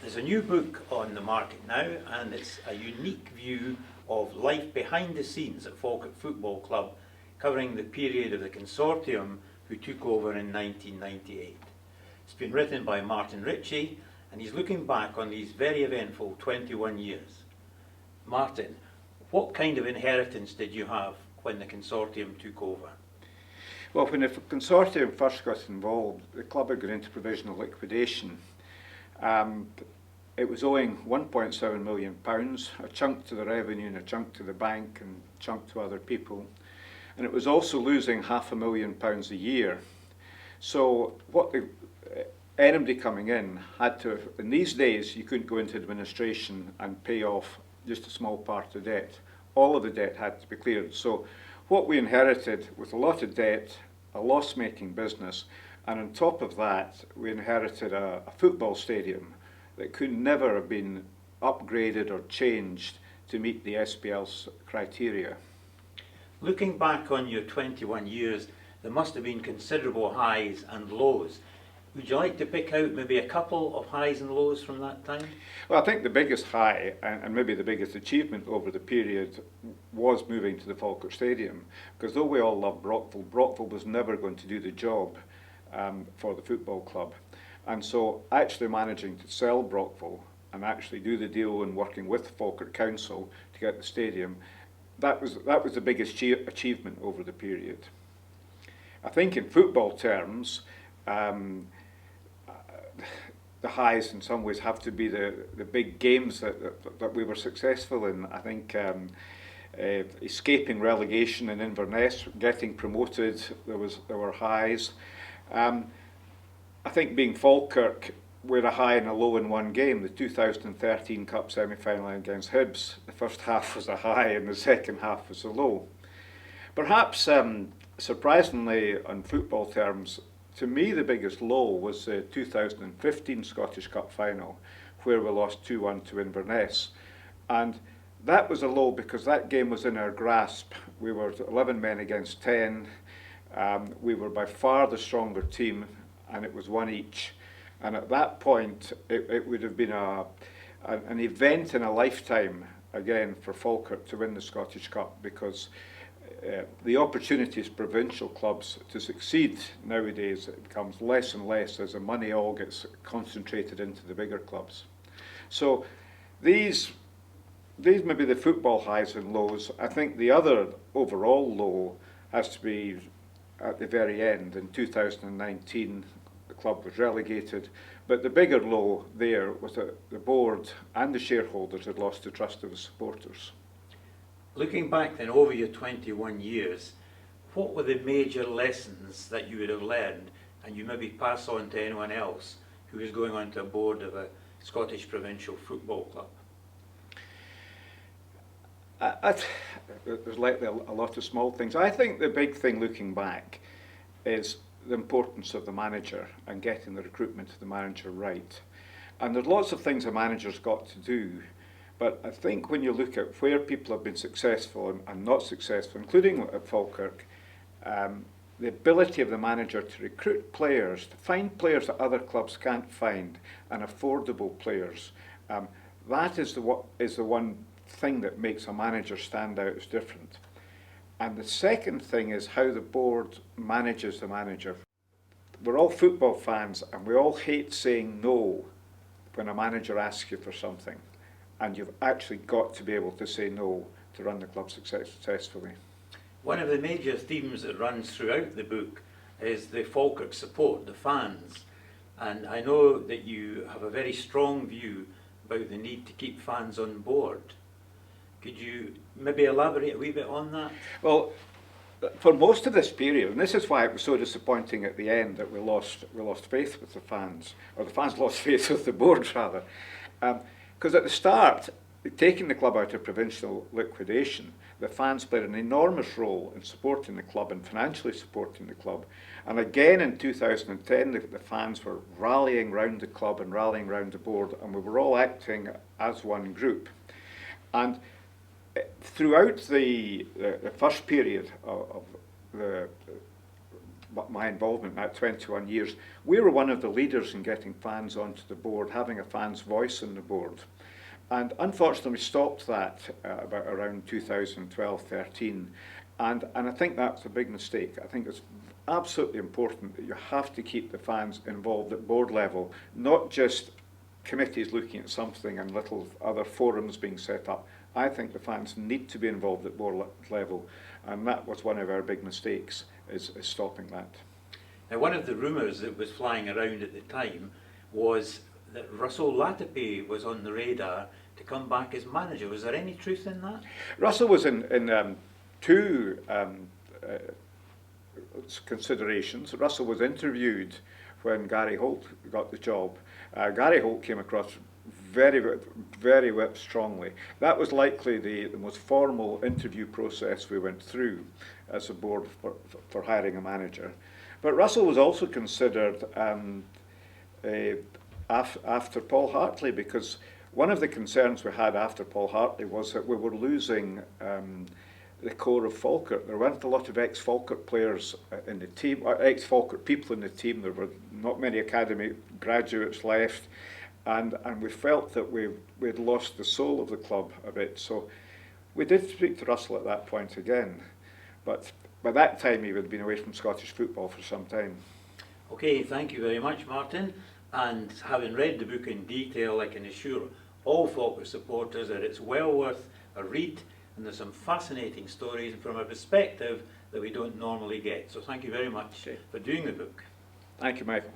There's a new book on the market now, and it's a unique view of life behind the scenes at Falkirk Football Club, covering the period of the consortium who took over in 1998. It's been written by Martin Ritchie, and he's looking back on these very eventful 21 years. Martin, what kind of inheritance did you have when the consortium took over? Well, when the consortium first got involved, the club had gone into provisional liquidation. It was owing £1.7 million, a chunk to the revenue and a chunk to the bank and a chunk to other people. And it was also losing £500,000 a year. So what anybody coming in had to, in these days you couldn't go into administration and pay off just a small part of the debt. All of the debt had to be cleared. So what we inherited was a lot of debt, a loss-making business, and on top of that we inherited a football stadium that could never have been upgraded or changed to meet the SPL's criteria. Looking back on your 21 years, there must have been considerable highs and lows. Would you like to pick out maybe a couple of highs and lows from that time? Well, I think the biggest high, and maybe the biggest achievement over the period, was moving to the Falkirk Stadium. Because though we all love Brockville, Brockville was never going to do the job for the football club. And so actually managing to sell Brockville and actually do the deal and working with Falkirk Council to get the stadium, that was the biggest achievement over the period. I think in football terms, the highs in some ways have to be the big games that we were successful in. I think escaping relegation in Inverness, getting promoted, there were highs. I think being Falkirk, we're a high and a low in one game. The 2013 Cup semi-final against Hibs, the first half was a high and the second half was a low. Perhaps surprisingly on football terms, to me the biggest low was the 2015 Scottish Cup final, where we lost 2-1 to Inverness. And that was a low because that game was in our grasp. We were 11 men against 10. We were by far the stronger team, and it was one each. And at that point, it would have been an event in a lifetime, again, for Falkirk to win the Scottish Cup, because the opportunities for provincial clubs to succeed nowadays, it becomes less and less as the money all gets concentrated into the bigger clubs. So these may be the football highs and lows. I think the other overall low has to be at the very end. In 2019, the club was relegated, but the bigger low there was that the board and the shareholders had lost the trust of the supporters. Looking back then over your 21 years, what were the major lessons that you would have learned and you maybe pass on to anyone else who is going onto a board of a Scottish provincial football club? There's likely a lot of small things. I think the big thing looking back is the importance of the manager and getting the recruitment of the manager right. And there's lots of things a manager's got to do, but I think when you look at where people have been successful and not successful, including at Falkirk, the ability of the manager to recruit players, to find players that other clubs can't find, and affordable players, that is the one thing that makes a manager stand out as different. And the second thing is how the board manages the manager. We're all football fans and we all hate saying no when a manager asks you for something. And you've actually got to be able to say no to run the club successfully. One of the major themes that runs throughout the book is the Falkirk support, the fans. And I know that you have a very strong view about the need to keep fans on board. Could you maybe elaborate a wee bit on that? Well, for most of this period, and this is why it was so disappointing at the end that we lost faith with the fans, or the fans lost faith with the board rather, because at the start, taking the club out of provincial liquidation, the fans played an enormous role in supporting the club and financially supporting the club. And again in 2010, the fans were rallying round the club and rallying round the board, and we were all acting as one group. And throughout the first period of the my involvement in that 21 years, we were one of the leaders in getting fans onto the board, having a fan's voice on the board. And unfortunately, we stopped that about around 2012-13. And I think that's a big mistake. I think it's absolutely important that you have to keep the fans involved at board level, not just committees looking at something and little other forums being set up. I think the fans need to be involved at board level, and that was one of our big mistakes, is stopping that. Now, one of the rumours that was flying around at the time was that Russell Latapy was on the radar to come back as manager. Was there any truth in that? Russell was in two considerations. Russell was interviewed when Gary Holt got the job. Gary Holt came across very, very strongly. That was likely the most formal interview process we went through as a board for hiring a manager. But Russell was also considered after Paul Hartley, because one of the concerns we had after Paul Hartley was that we were losing the core of Falkirk. There weren't a lot of ex-Falkirk players in the team, or ex-Falkirk people in the team. There were not many academy graduates left, and we felt that we had lost the soul of the club a bit. So we did speak to Russell at that point again, but by that time he had been away from Scottish football for some time. Okay, thank you very much, Martin. And having read the book in detail, I can assure all Falkirk supporters that it's well worth a read, and there's some fascinating stories from a perspective that we don't normally get. So thank you very much for doing the book. Thank you, Michael.